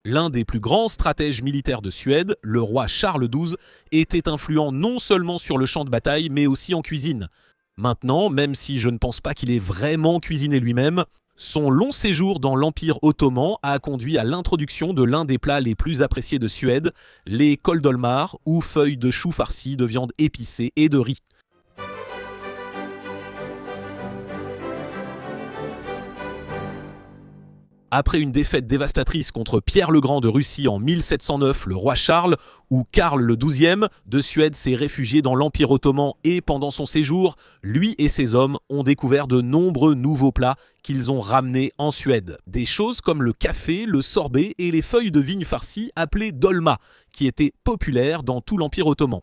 L'un des plus grands stratèges militaires de Suède, le roi Charles XII, était influent non seulement sur le champ de bataille, mais aussi en cuisine. Maintenant, même si je ne pense pas qu'il ait vraiment cuisiné lui-même, son long séjour dans l'Empire ottoman a conduit à l'introduction de l'un des plats les plus appréciés de Suède, les kåldolmar, ou feuilles de chou farcies de viande épicée et de riz. Après une défaite dévastatrice contre Pierre le Grand de Russie en 1709, le roi Charles, ou Karl le XIIe, de Suède s'est réfugié dans l'Empire ottoman et pendant son séjour, lui et ses hommes ont découvert de nombreux nouveaux plats qu'ils ont ramenés en Suède. Des choses comme le café, le sorbet et les feuilles de vigne farcies appelées dolma, qui étaient populaires dans tout l'Empire ottoman.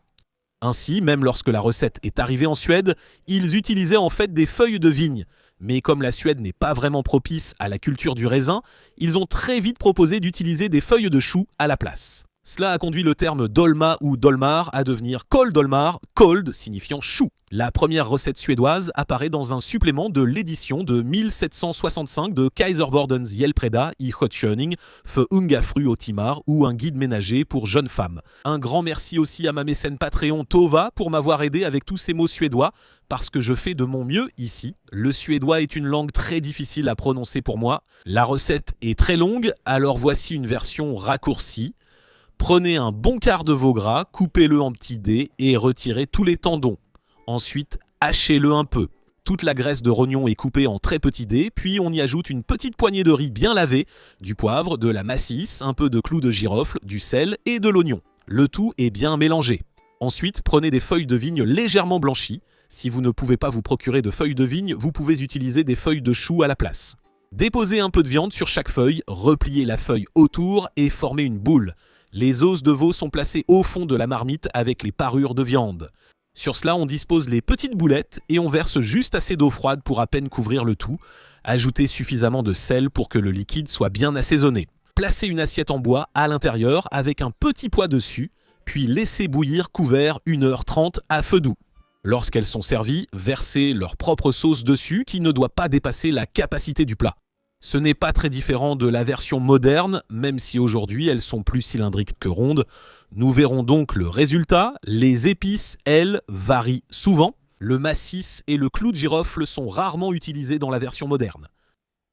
Ainsi, même lorsque la recette est arrivée en Suède, ils utilisaient en fait des feuilles de vigne. Mais comme la Suède n'est pas vraiment propice à la culture du raisin, ils ont très vite proposé d'utiliser des feuilles de chou à la place. Cela a conduit le terme dolma ou dolmar à devenir kåldolmar, kold signifiant chou. La première recette suédoise apparaît dans un supplément de l'édition de 1765 de Kaiserwordens Hjälpreda i skötskörning för unga fruotimar, ou un guide ménager pour jeunes femmes. Un grand merci aussi à ma mécène Patreon Tova pour m'avoir aidé avec tous ces mots suédois, parce que je fais de mon mieux ici. Le suédois est une langue très difficile à prononcer pour moi. La recette est très longue, alors voici une version raccourcie. Prenez un bon quart de veau gras, coupez-le en petits dés et retirez tous les tendons. Ensuite, hachez-le un peu. Toute la graisse de rognon est coupée en très petits dés, puis on y ajoute une petite poignée de riz bien lavé, du poivre, de la massisse, un peu de clous de girofle, du sel et de l'oignon. Le tout est bien mélangé. Ensuite, prenez des feuilles de vigne légèrement blanchies. Si vous ne pouvez pas vous procurer de feuilles de vigne, vous pouvez utiliser des feuilles de chou à la place. Déposez un peu de viande sur chaque feuille, repliez la feuille autour et formez une boule. Les os de veau sont placés au fond de la marmite avec les parures de viande. Sur cela, on dispose les petites boulettes et on verse juste assez d'eau froide pour à peine couvrir le tout. Ajoutez suffisamment de sel pour que le liquide soit bien assaisonné. Placez une assiette en bois à l'intérieur avec un petit poêle dessus, puis laissez bouillir couvert 1h30 à feu doux. Lorsqu'elles sont servies, versez leur propre sauce dessus qui ne doit pas dépasser la capacité du plat. Ce n'est pas très différent de la version moderne, même si aujourd'hui elles sont plus cylindriques que rondes. Nous verrons donc le résultat. Les épices, elles, varient souvent. Le massis et le clou de girofle sont rarement utilisés dans la version moderne.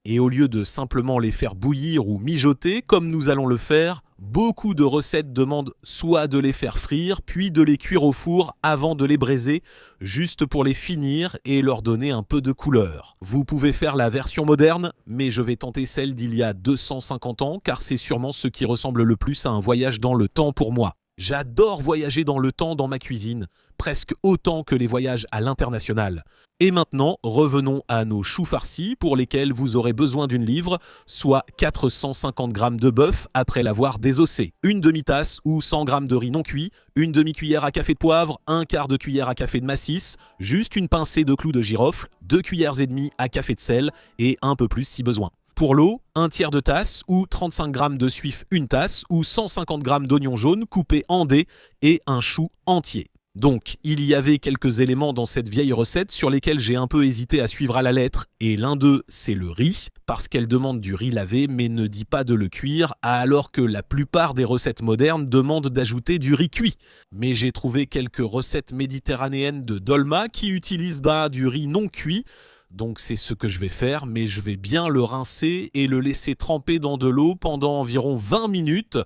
Et au lieu de simplement les faire bouillir ou mijoter, comme nous allons le faire, beaucoup de recettes demandent soit de les faire frire, puis de les cuire au four avant de les braiser, juste pour les finir et leur donner un peu de couleur. Vous pouvez faire la version moderne, mais je vais tenter celle d'il y a 250 ans, car c'est sûrement ce qui ressemble le plus à un voyage dans le temps pour moi. J'adore voyager dans le temps dans ma cuisine, presque autant que les voyages à l'international. Et maintenant, revenons à nos choux farcis pour lesquels vous aurez besoin d'une livre, soit 450 g de bœuf après l'avoir désossé, une demi-tasse ou 100 g de riz non cuit, une demi-cuillère à café de poivre, un quart de cuillère à café de massisse, juste une pincée de clous de girofle, 2 cuillères et demie à café de sel et un peu plus si besoin. Pour l'eau, un tiers de tasse ou 35 g de suif, une tasse ou 150 g d'oignons jaunes coupés en dés et un chou entier. Donc, il y avait quelques éléments dans cette vieille recette sur lesquels j'ai un peu hésité à suivre à la lettre, et l'un d'eux, c'est le riz, parce qu'elle demande du riz lavé mais ne dit pas de le cuire, alors que la plupart des recettes modernes demandent d'ajouter du riz cuit. Mais j'ai trouvé quelques recettes méditerranéennes de dolma qui utilisent du riz non cuit, donc c'est ce que je vais faire, mais je vais bien le rincer et le laisser tremper dans de l'eau pendant environ 20 minutes.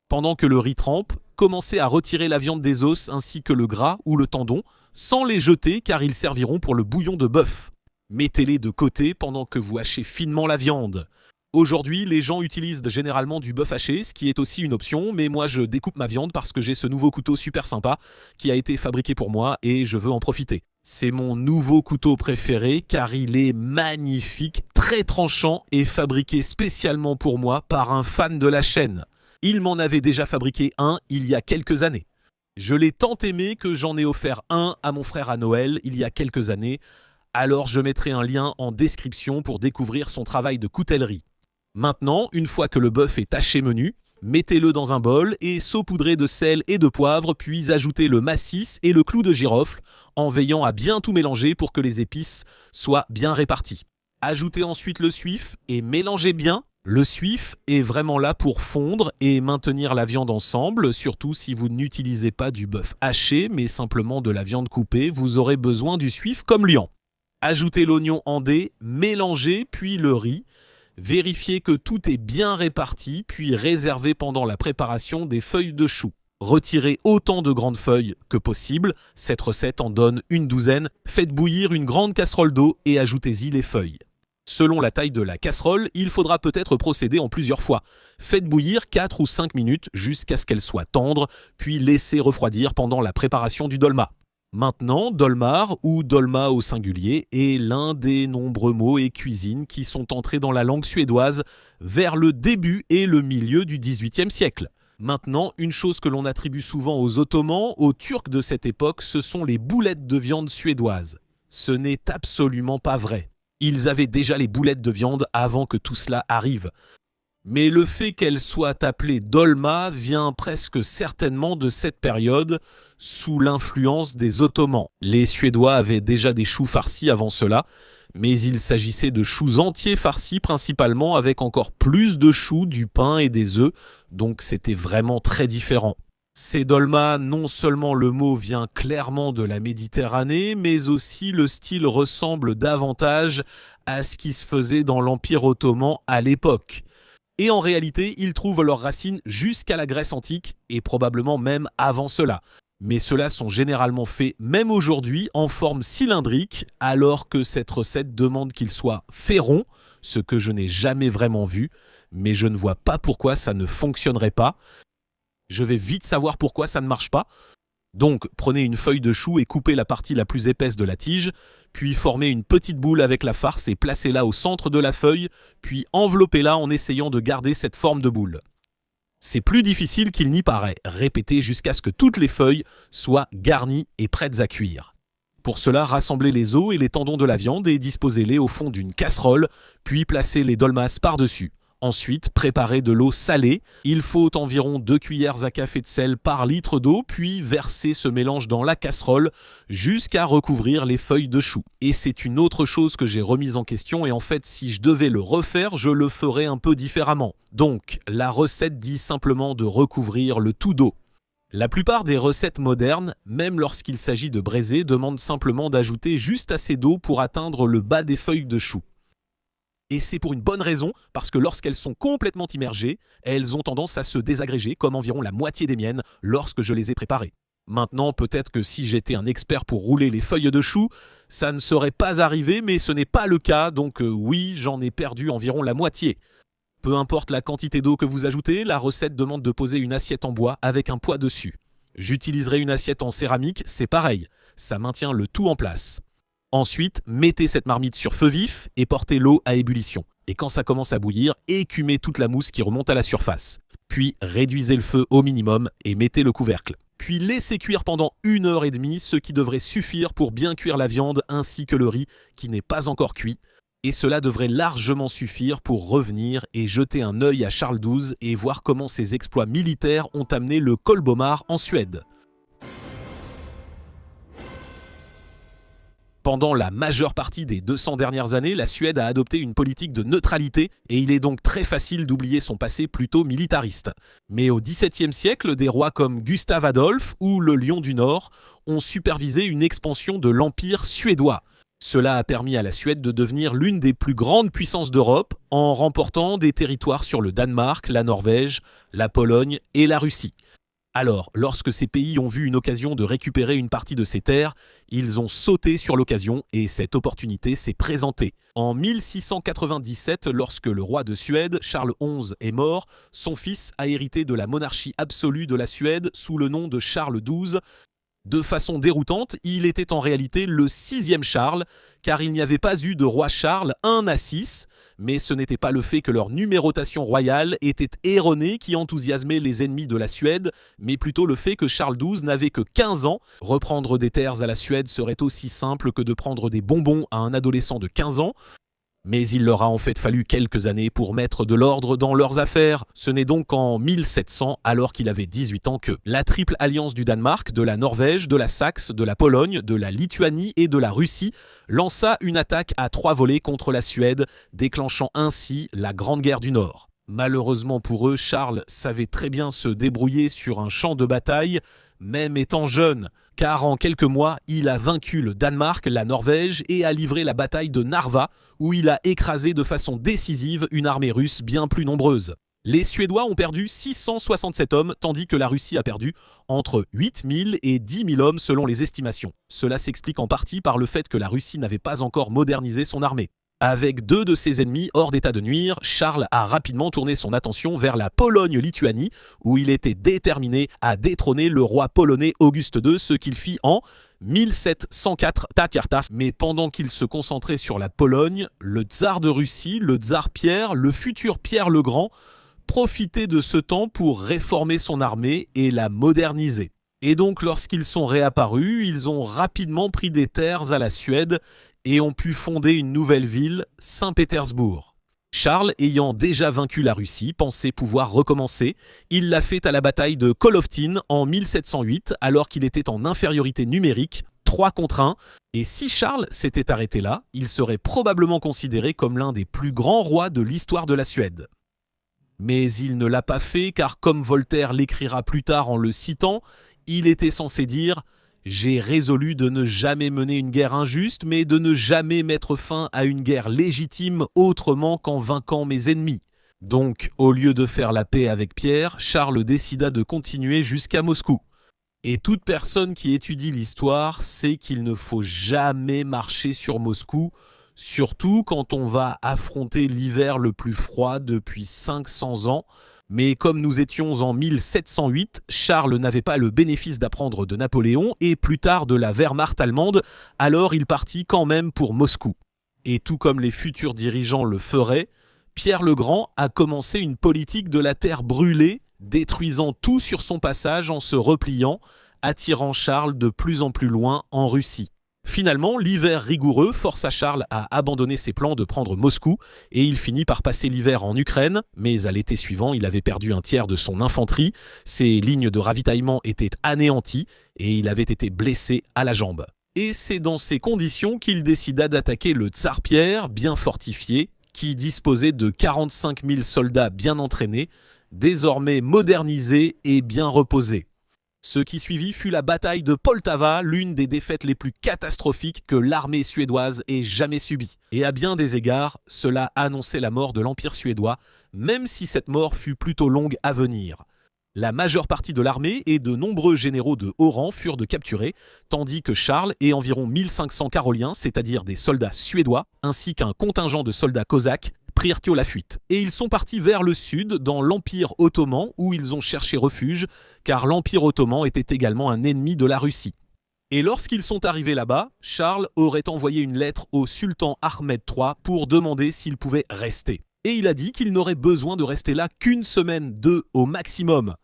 Pendant que le riz trempe, commencez à retirer la viande des os ainsi que le gras ou le tendon, sans les jeter car ils serviront pour le bouillon de bœuf. Mettez-les de côté pendant que vous hachez finement la viande. Aujourd'hui, les gens utilisent généralement du bœuf haché, ce qui est aussi une option, mais moi je découpe ma viande parce que j'ai ce nouveau couteau super sympa qui a été fabriqué pour moi et je veux en profiter. C'est mon nouveau couteau préféré car il est magnifique, très tranchant et fabriqué spécialement pour moi par un fan de la chaîne. Il m'en avait déjà fabriqué un il y a quelques années. Je l'ai tant aimé que j'en ai offert un à mon frère à Noël il y a quelques années, alors je mettrai un lien en description pour découvrir son travail de coutellerie. Maintenant, une fois que le bœuf est haché menu, mettez-le dans un bol et saupoudrez de sel et de poivre, puis ajoutez le massis et le clou de girofle en veillant à bien tout mélanger pour que les épices soient bien réparties. Ajoutez ensuite le suif et mélangez bien. Le suif est vraiment là pour fondre et maintenir la viande ensemble, surtout si vous n'utilisez pas du bœuf haché, mais simplement de la viande coupée, vous aurez besoin du suif comme liant. Ajoutez l'oignon en dés, mélangez, puis le riz. Vérifiez que tout est bien réparti, puis réservez pendant la préparation des feuilles de chou. Retirez autant de grandes feuilles que possible, cette recette en donne une douzaine. Faites bouillir une grande casserole d'eau et ajoutez-y les feuilles. Selon la taille de la casserole, il faudra peut-être procéder en plusieurs fois. Faites bouillir 4 ou 5 minutes jusqu'à ce qu'elle soit tendre, puis laissez refroidir pendant la préparation du dolma. Maintenant, dolmar ou dolma au singulier est l'un des nombreux mots et cuisines qui sont entrés dans la langue suédoise vers le début et le milieu du XVIIIe siècle. Maintenant, une chose que l'on attribue souvent aux Ottomans, aux Turcs de cette époque, ce sont les boulettes de viande suédoises. Ce n'est absolument pas vrai. Ils avaient déjà les boulettes de viande avant que tout cela arrive. Mais le fait qu'elles soient appelées dolma vient presque certainement de cette période, sous l'influence des Ottomans. Les Suédois avaient déjà des choux farcis avant cela, mais il s'agissait de choux entiers farcis principalement avec encore plus de choux, du pain et des œufs, donc c'était vraiment très différent. Ces dolmas, non seulement le mot vient clairement de la Méditerranée, mais aussi le style ressemble davantage à ce qui se faisait dans l'Empire ottoman à l'époque. Et en réalité, ils trouvent leurs racines jusqu'à la Grèce antique, et probablement même avant cela. Mais ceux-là sont généralement faits, même aujourd'hui, en forme cylindrique, alors que cette recette demande qu'ils soient faits ronds, ce que je n'ai jamais vraiment vu, mais je ne vois pas pourquoi ça ne fonctionnerait pas. Je vais vite savoir pourquoi ça ne marche pas. Donc, prenez une feuille de chou et coupez la partie la plus épaisse de la tige, puis formez une petite boule avec la farce et placez-la au centre de la feuille, puis enveloppez-la en essayant de garder cette forme de boule. C'est plus difficile qu'il n'y paraît. Répétez jusqu'à ce que toutes les feuilles soient garnies et prêtes à cuire. Pour cela, rassemblez les os et les tendons de la viande et disposez-les au fond d'une casserole, puis placez les dolmas par-dessus. Ensuite, préparez de l'eau salée. Il faut environ 2 cuillères à café de sel par litre d'eau, puis versez ce mélange dans la casserole jusqu'à recouvrir les feuilles de chou. Et c'est une autre chose que j'ai remise en question et en fait, si je devais le refaire, je le ferais un peu différemment. Donc, la recette dit simplement de recouvrir le tout d'eau. La plupart des recettes modernes, même lorsqu'il s'agit de braiser, demandent simplement d'ajouter juste assez d'eau pour atteindre le bas des feuilles de chou. Et c'est pour une bonne raison, parce que lorsqu'elles sont complètement immergées, elles ont tendance à se désagréger, comme environ la moitié des miennes lorsque je les ai préparées. Maintenant, peut-être que si j'étais un expert pour rouler les feuilles de chou, ça ne serait pas arrivé, mais ce n'est pas le cas, donc oui, j'en ai perdu environ la moitié. Peu importe la quantité d'eau que vous ajoutez, la recette demande de poser une assiette en bois avec un poids dessus. J'utiliserai une assiette en céramique, c'est pareil, ça maintient le tout en place. Ensuite, mettez cette marmite sur feu vif et portez l'eau à ébullition. Et quand ça commence à bouillir, écumez toute la mousse qui remonte à la surface. Puis réduisez le feu au minimum et mettez le couvercle. Puis laissez cuire pendant 1h30, ce qui devrait suffire pour bien cuire la viande ainsi que le riz qui n'est pas encore cuit. Et cela devrait largement suffire pour revenir et jeter un œil à Charles XII et voir comment ses exploits militaires ont amené le Kolbomar en Suède. Pendant la majeure partie des 200 dernières années, la Suède a adopté une politique de neutralité et il est donc très facile d'oublier son passé plutôt militariste. Mais au XVIIe siècle, des rois comme Gustave Adolphe ou le Lion du Nord ont supervisé une expansion de l'Empire suédois. Cela a permis à la Suède de devenir l'une des plus grandes puissances d'Europe en remportant des territoires sur le Danemark, la Norvège, la Pologne et la Russie. Alors, lorsque ces pays ont vu une occasion de récupérer une partie de ces terres, ils ont sauté sur l'occasion et cette opportunité s'est présentée. En 1697, lorsque le roi de Suède, Charles XI, est mort, son fils a hérité de la monarchie absolue de la Suède sous le nom de Charles XII. De façon déroutante, il était en réalité le 6e Charles, car il n'y avait pas eu de roi Charles 1 à 6, mais ce n'était pas le fait que leur numérotation royale était erronée qui enthousiasmait les ennemis de la Suède, mais plutôt le fait que Charles XII n'avait que 15 ans. Reprendre des terres à la Suède serait aussi simple que de prendre des bonbons à un adolescent de 15 ans. Mais il leur a en fait fallu quelques années pour mettre de l'ordre dans leurs affaires. Ce n'est donc qu'en 1700, alors qu'il avait 18 ans, que la triple alliance du Danemark, de la Norvège, de la Saxe, de la Pologne, de la Lituanie et de la Russie lança une attaque à 3 volets contre la Suède, déclenchant ainsi la Grande Guerre du Nord. Malheureusement pour eux, Charles savait très bien se débrouiller sur un champ de bataille, même étant jeune, car en quelques mois, il a vaincu le Danemark, la Norvège et a livré la bataille de Narva, où il a écrasé de façon décisive une armée russe bien plus nombreuse. Les Suédois ont perdu 667 hommes, tandis que la Russie a perdu entre 8000 et 10 000 hommes selon les estimations. Cela s'explique en partie par le fait que la Russie n'avait pas encore modernisé son armée. Avec 2 de ses ennemis hors d'état de nuire, Charles a rapidement tourné son attention vers la Pologne-Lituanie, où il était déterminé à détrôner le roi polonais Auguste II, ce qu'il fit en 1704 Takartas. Mais pendant qu'il se concentrait sur la Pologne, le tsar de Russie, le tsar Pierre, le futur Pierre le Grand, profitait de ce temps pour réformer son armée et la moderniser. Et donc lorsqu'ils sont réapparus, ils ont rapidement pris des terres à la Suède et ont pu fonder une nouvelle ville, Saint-Pétersbourg. Charles, ayant déjà vaincu la Russie, pensait pouvoir recommencer. Il l'a fait à la bataille de Kolovtyn en 1708, alors qu'il était en infériorité numérique, 3 contre 1. Et si Charles s'était arrêté là, il serait probablement considéré comme l'un des plus grands rois de l'histoire de la Suède. Mais il ne l'a pas fait, car comme Voltaire l'écrira plus tard en le citant, il était censé dire « J'ai résolu de ne jamais mener une guerre injuste, mais de ne jamais mettre fin à une guerre légitime autrement qu'en vainquant mes ennemis. » Donc, au lieu de faire la paix avec Pierre, Charles décida de continuer jusqu'à Moscou. Et toute personne qui étudie l'histoire sait qu'il ne faut jamais marcher sur Moscou, surtout quand on va affronter l'hiver le plus froid depuis 500 ans. Mais comme nous étions en 1708, Charles n'avait pas le bénéfice d'apprendre de Napoléon et plus tard de la Wehrmacht allemande, alors il partit quand même pour Moscou. Et tout comme les futurs dirigeants le feraient, Pierre le Grand a commencé une politique de la terre brûlée, détruisant tout sur son passage en se repliant, attirant Charles de plus en plus loin en Russie. Finalement, l'hiver rigoureux força Charles à abandonner ses plans de prendre Moscou et il finit par passer l'hiver en Ukraine, mais à l'été suivant, il avait perdu un tiers de son infanterie, ses lignes de ravitaillement étaient anéanties et il avait été blessé à la jambe. Et c'est dans ces conditions qu'il décida d'attaquer le tsar Pierre, bien fortifié, qui disposait de 45 000 soldats bien entraînés, désormais modernisés et bien reposés. Ce qui suivit fut la bataille de Poltava, l'une des défaites les plus catastrophiques que l'armée suédoise ait jamais subie. Et à bien des égards, cela annonçait la mort de l'Empire suédois, même si cette mort fut plutôt longue à venir. La majeure partie de l'armée et de nombreux généraux de haut rang furent capturés, tandis que Charles et environ 1500 Caroliens, c'est-à-dire des soldats suédois, ainsi qu'un contingent de soldats cosaques, prirent la fuite. Et ils sont partis vers le sud, dans l'Empire ottoman, où ils ont cherché refuge, car l'Empire ottoman était également un ennemi de la Russie. Et lorsqu'ils sont arrivés là-bas, Charles aurait envoyé une lettre au sultan Ahmed III pour demander s'il pouvait rester. Et il a dit qu'il n'aurait besoin de rester là qu'une semaine, 2 au maximum.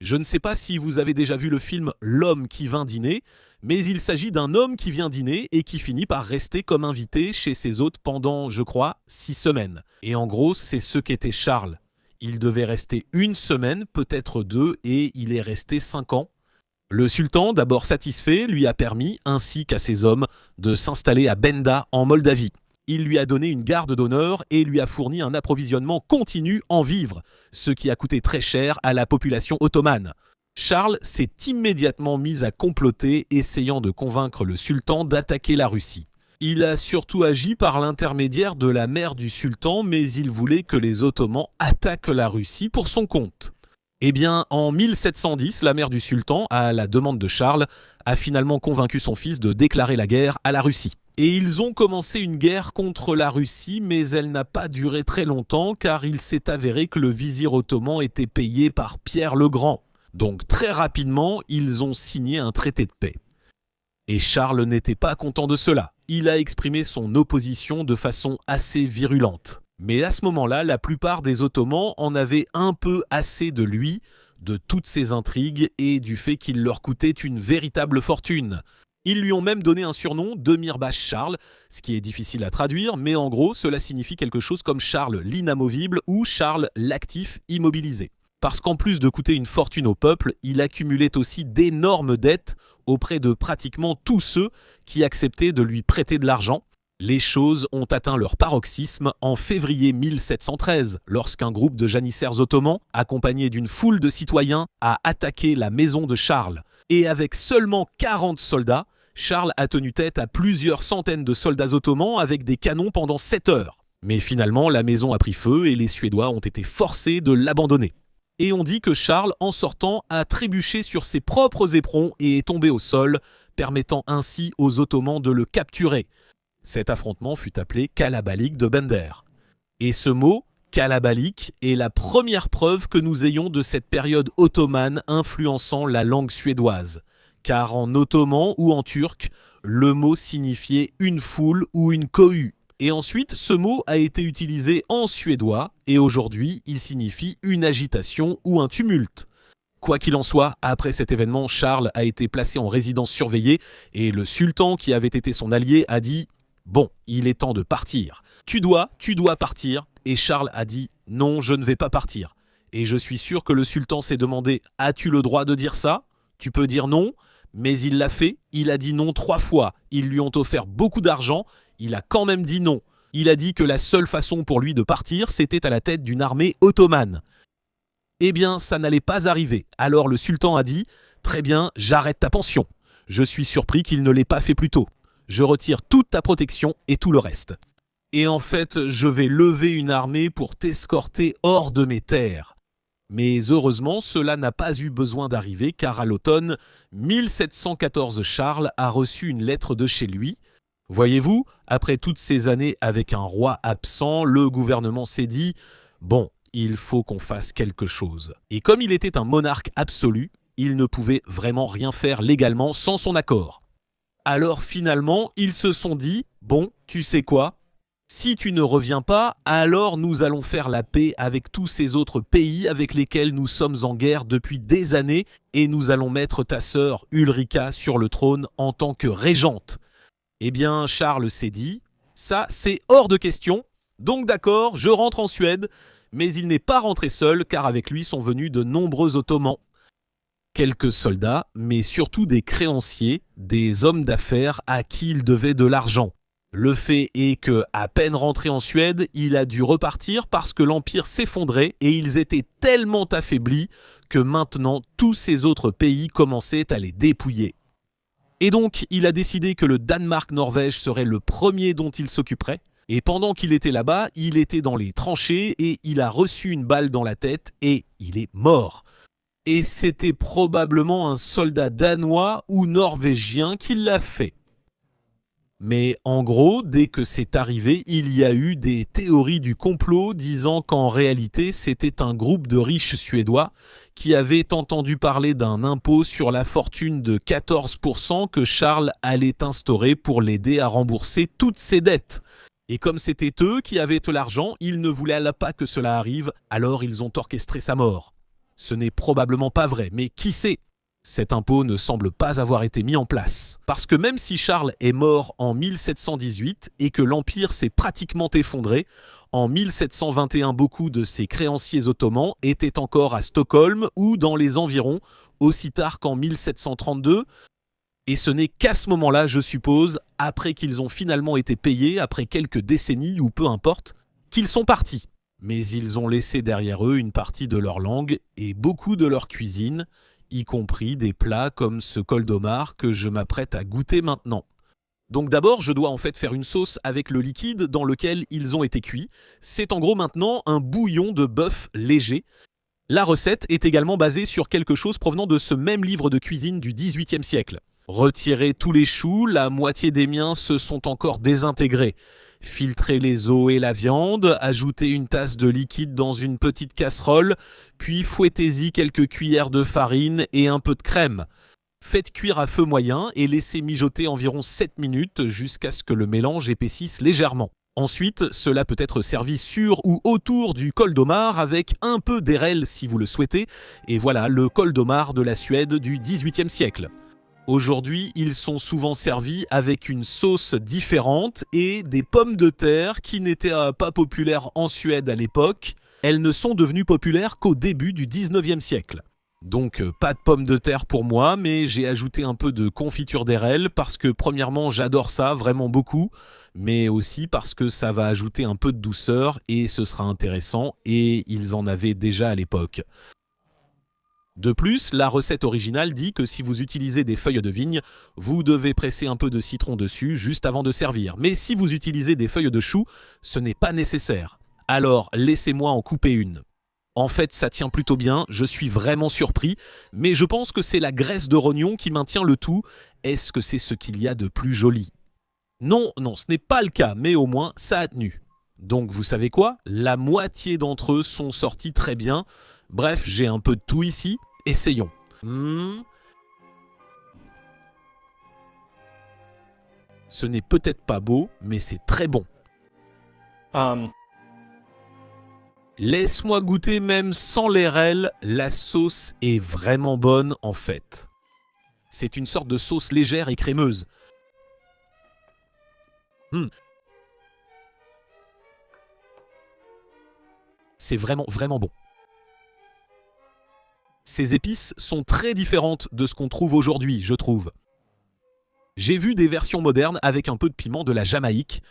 Je ne sais pas si vous avez déjà vu le film « L'homme qui vint dîner », mais il s'agit d'un homme qui vient dîner et qui finit par rester comme invité chez ses hôtes pendant, je crois, 6 semaines. Et en gros, c'est ce qu'était Charles. Il devait rester 1 semaine, peut-être 2, et il est resté 5 ans. Le sultan, d'abord satisfait, lui a permis, ainsi qu'à ses hommes, de s'installer à Benda, en Moldavie. Il lui a donné une garde d'honneur et lui a fourni un approvisionnement continu en vivres, ce qui a coûté très cher à la population ottomane. Charles s'est immédiatement mis à comploter, essayant de convaincre le sultan d'attaquer la Russie. Il a surtout agi par l'intermédiaire de la mère du sultan, mais il voulait que les Ottomans attaquent la Russie pour son compte. Eh bien, en 1710, la mère du sultan, à la demande de Charles, a finalement convaincu son fils de déclarer la guerre à la Russie. Et ils ont commencé une guerre contre la Russie, mais elle n'a pas duré très longtemps, car il s'est avéré que le vizir ottoman était payé par Pierre le Grand. Donc très rapidement, ils ont signé un traité de paix. Et Charles n'était pas content de cela. Il a exprimé son opposition de façon assez virulente. Mais à ce moment-là, la plupart des Ottomans en avaient un peu assez de lui, de toutes ses intrigues et du fait qu'il leur coûtait une véritable fortune. Ils lui ont même donné un surnom de Mirbach Charles, ce qui est difficile à traduire, mais en gros, cela signifie quelque chose comme Charles l'inamovible ou Charles l'actif immobilisé. Parce qu'en plus de coûter une fortune au peuple, il accumulait aussi d'énormes dettes auprès de pratiquement tous ceux qui acceptaient de lui prêter de l'argent. Les choses ont atteint leur paroxysme en février 1713, lorsqu'un groupe de janissaires ottomans, accompagné d'une foule de citoyens, a attaqué la maison de Charles. Et avec seulement 40 soldats, Charles a tenu tête à plusieurs centaines de soldats ottomans avec des canons pendant 7 heures. Mais finalement, la maison a pris feu et les Suédois ont été forcés de l'abandonner. Et on dit que Charles, en sortant, a trébuché sur ses propres éperons et est tombé au sol, permettant ainsi aux Ottomans de le capturer. Cet affrontement fut appelé Kalabalik de Bender. Et ce mot, Kalabalik, est la première preuve que nous ayons de cette période ottomane influençant la langue suédoise. Car en ottoman ou en turc, le mot signifiait une foule ou une cohue. Et ensuite, ce mot a été utilisé en suédois et aujourd'hui, il signifie une agitation ou un tumulte. Quoi qu'il en soit, après cet événement, Charles a été placé en résidence surveillée et le sultan qui avait été son allié a dit « Bon, il est temps de partir. Tu dois partir. » Et Charles a dit « Non, je ne vais pas partir. » Et je suis sûr que le sultan s'est demandé « As-tu le droit de dire ça ? Tu peux dire non ?» Mais il l'a fait, il a dit non 3 fois. Ils lui ont offert beaucoup d'argent, il a quand même dit non. Il a dit que la seule façon pour lui de partir, c'était à la tête d'une armée ottomane. Eh bien, ça n'allait pas arriver. Alors le sultan a dit « Très bien, j'arrête ta pension. Je suis surpris qu'il ne l'ait pas fait plus tôt. Je retire toute ta protection et tout le reste. Et en fait, je vais lever une armée pour t'escorter hors de mes terres. » Mais heureusement, cela n'a pas eu besoin d'arriver car à l'automne 1714, Charles a reçu une lettre de chez lui. Voyez-vous, après toutes ces années avec un roi absent, le gouvernement s'est dit « Bon, il faut qu'on fasse quelque chose. » Et comme il était un monarque absolu, il ne pouvait vraiment rien faire légalement sans son accord. Alors finalement, ils se sont dit « Bon, tu sais quoi ? Si tu ne reviens pas, alors nous allons faire la paix avec tous ces autres pays avec lesquels nous sommes en guerre depuis des années et nous allons mettre ta sœur Ulrika sur le trône en tant que régente. » Eh bien, Charles s'est dit « Ça, c'est hors de question, donc d'accord, je rentre en Suède. » Mais il n'est pas rentré seul car avec lui sont venus de nombreux Ottomans. Quelques soldats, mais surtout des créanciers, des hommes d'affaires à qui il devait de l'argent. Le fait est que, à peine rentré en Suède, il a dû repartir parce que l'Empire s'effondrait et ils étaient tellement affaiblis que maintenant tous ces autres pays commençaient à les dépouiller. Et donc, il a décidé que le Danemark-Norvège serait le premier dont il s'occuperait. Et pendant qu'il était là-bas, il était dans les tranchées et il a reçu une balle dans la tête et il est mort. Et c'était probablement un soldat danois ou norvégien qui l'a fait. Mais en gros, dès que c'est arrivé, il y a eu des théories du complot disant qu'en réalité, c'était un groupe de riches suédois qui avaient entendu parler d'un impôt sur la fortune de 14% que Charles allait instaurer pour l'aider à rembourser toutes ses dettes. Et comme c'était eux qui avaient l'argent, ils ne voulaient pas que cela arrive, alors ils ont orchestré sa mort. Ce n'est probablement pas vrai, mais qui sait ? Cet impôt ne semble pas avoir été mis en place. Parce que même si Charles est mort en 1718 et que l'Empire s'est pratiquement effondré, en 1721 beaucoup de ses créanciers ottomans étaient encore à Stockholm ou dans les environs, aussi tard qu'en 1732. Et ce n'est qu'à ce moment-là, je suppose, après qu'ils ont finalement été payés, après quelques décennies ou peu importe, qu'ils sont partis. Mais ils ont laissé derrière eux une partie de leur langue et beaucoup de leur cuisine, y compris des plats comme ce col d'Omar que je m'apprête à goûter maintenant. Donc d'abord, je dois en fait faire une sauce avec le liquide dans lequel ils ont été cuits. C'est en gros maintenant un bouillon de bœuf léger. La recette est également basée sur quelque chose provenant de ce même livre de cuisine du XVIIIe siècle. Retirez tous les choux, la moitié des miens se sont encore désintégrés. Filtrez les os et la viande, ajoutez une tasse de liquide dans une petite casserole, puis fouettez-y quelques cuillères de farine et un peu de crème. Faites cuire à feu moyen et laissez mijoter environ 7 minutes jusqu'à ce que le mélange épaississe légèrement. Ensuite, cela peut être servi sur ou autour du col d'Omar avec un peu d'érel si vous le souhaitez. Et voilà le col d'Omar de la Suède du XVIIIe siècle. Aujourd'hui, ils sont souvent servis avec une sauce différente et des pommes de terre qui n'étaient pas populaires en Suède à l'époque. Elles ne sont devenues populaires qu'au début du 19e siècle. Donc pas de pommes de terre pour moi, mais j'ai ajouté un peu de confiture d'érel parce que premièrement j'adore ça vraiment beaucoup, mais aussi parce que ça va ajouter un peu de douceur et ce sera intéressant et ils en avaient déjà à l'époque. De plus, la recette originale dit que si vous utilisez des feuilles de vigne, vous devez presser un peu de citron dessus juste avant de servir. Mais si vous utilisez des feuilles de chou, ce n'est pas nécessaire. Alors laissez-moi en couper une. En fait, ça tient plutôt bien, je suis vraiment surpris, mais je pense que c'est la graisse de rognon qui maintient le tout. Est-ce que c'est ce qu'il y a de plus joli? Non, ce n'est pas le cas, mais au moins ça a tenu. Donc vous savez quoi? La moitié d'entre eux sont sortis très bien. Bref, j'ai un peu de tout ici, essayons. Ce n'est peut-être pas beau, mais c'est très bon. Laisse-moi goûter même sans l'érel, la sauce est vraiment bonne en fait. C'est une sorte de sauce légère et crémeuse. C'est vraiment bon. Ces épices sont très différentes de ce qu'on trouve aujourd'hui, je trouve. J'ai vu des versions modernes avec un peu de piment de la Jamaïque.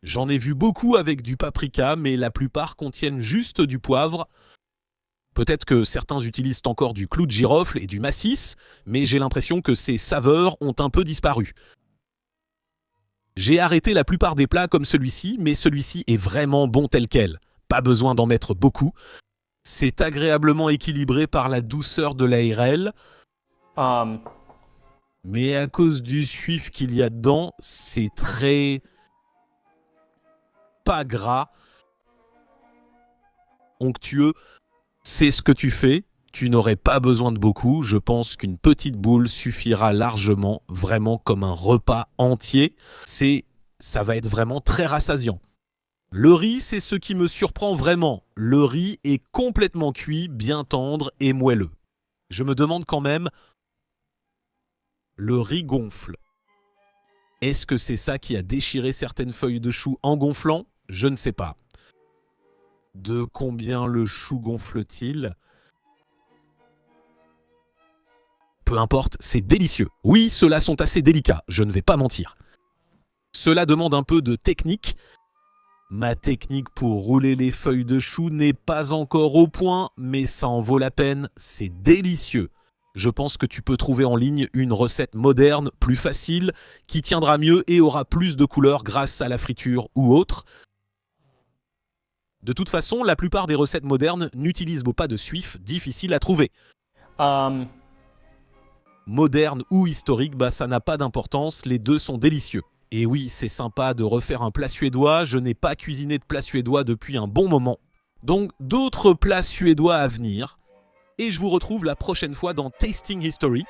J'en ai vu beaucoup avec du paprika, mais la plupart contiennent juste du poivre. Peut-être que certains utilisent encore du clou de girofle et du massis, mais j'ai l'impression que ces saveurs ont un peu disparu. J'ai arrêté la plupart des plats comme celui-ci, mais celui-ci est vraiment bon tel quel. Pas besoin d'en mettre beaucoup. C'est agréablement équilibré par la douceur de l'ARL. Mais à cause du suif qu'il y a dedans, c'est très... pas gras, onctueux. C'est ce que tu fais, tu n'aurais pas besoin de beaucoup, je pense qu'une petite boule suffira largement, vraiment comme un repas entier. Ça va être vraiment très rassasiant. Le riz, c'est ce qui me surprend vraiment. Le riz est complètement cuit, bien tendre et moelleux. Je me demande quand même, le riz gonfle. Est-ce que c'est ça qui a déchiré certaines feuilles de chou en gonflant? Je ne sais pas. De combien le chou gonfle-t-il? Peu importe, c'est délicieux. Oui, ceux-là sont assez délicats, je ne vais pas mentir. Cela demande un peu de technique. Ma technique pour rouler les feuilles de chou n'est pas encore au point, mais ça en vaut la peine, c'est délicieux. Je pense que tu peux trouver en ligne une recette moderne, plus facile, qui tiendra mieux et aura plus de couleurs grâce à la friture ou autre. De toute façon, la plupart des recettes modernes n'utilisent pas de suif, difficile à trouver. Moderne ou historique, ça n'a pas d'importance, les deux sont délicieux. Et oui, c'est sympa de refaire un plat suédois, je n'ai pas cuisiné de plat suédois depuis un bon moment. Donc d'autres plats suédois à venir. Et je vous retrouve la prochaine fois dans Tasting History.